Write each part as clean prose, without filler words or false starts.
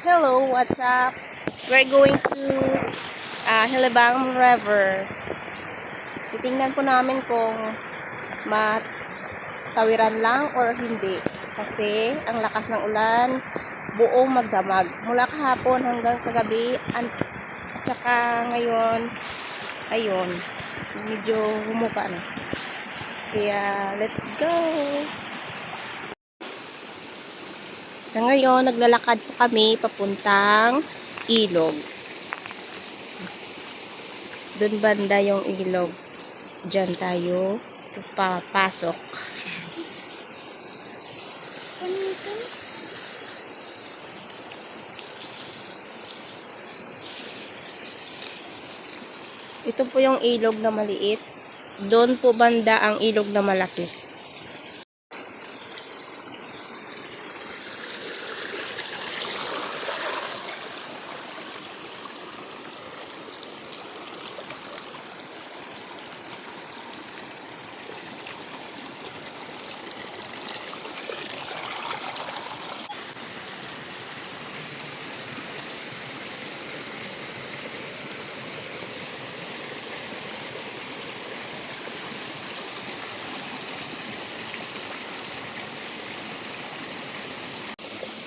Hello, what's up? We're going to Hilibang River. Titingnan po namin kung matawiran lang or hindi. Kasi ang lakas ng ulan, buong magdamag. Mula kahapon hanggang kagabi, at saka ngayon, ayun, medyo humupa na. Kaya, let's go! Sa ngayon, naglalakad po kami papuntang ilog. Doon banda yung ilog. Diyan tayo papasok. Ito po yung ilog na maliit. Doon po banda ang ilog na malaki.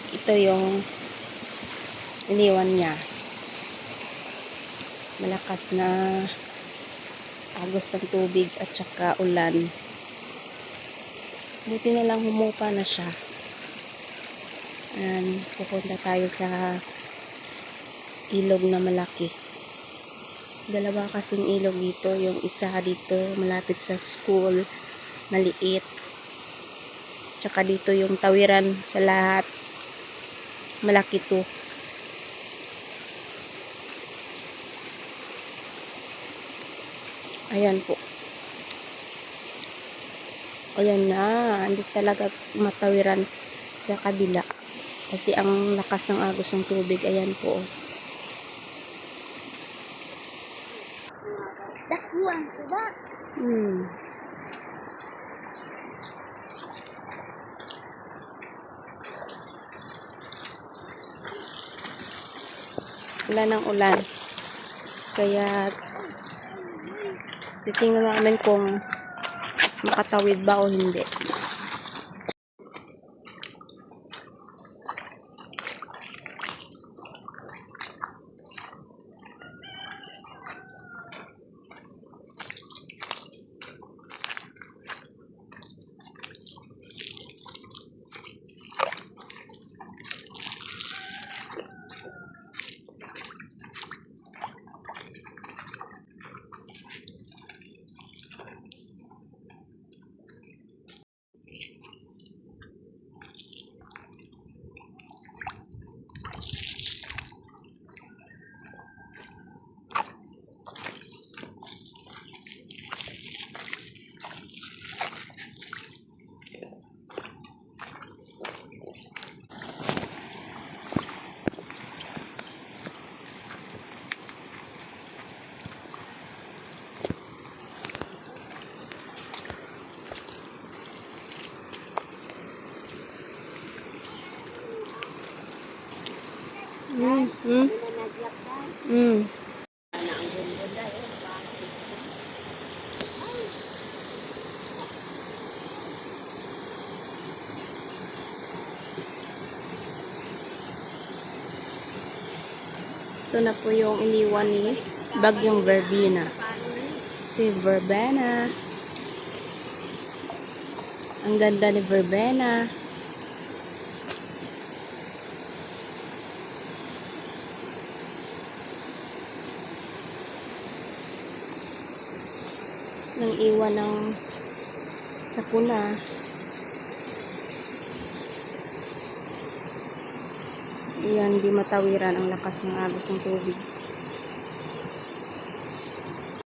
Ito yung iniwan niya. Malakas na agos ng tubig at saka ulan. Buti na lang humupa na siya. Pupunta tayo sa ilog na malaki. Dalawa kasing ilog dito. Yung isa dito malapit sa school, maliit. Tsaka dito yung tawiran sa lahat. Malaki to. Ayan po. Ayan na. Hindi talaga matawiran sa kabila. Kasi ang lakas ng agos ng tubig. Ayan po. Dakuan sudah. Ulan ng ulan. Kaya titingnan namin kung makatawid ba o hindi. Ito na po yung iniwan ni Bagyong Verbena. Si Verbena. Ang ganda ni Verbena. Nang iwan ng sakuna. Yan, di matawiran ang lakas ng agos ng tubig.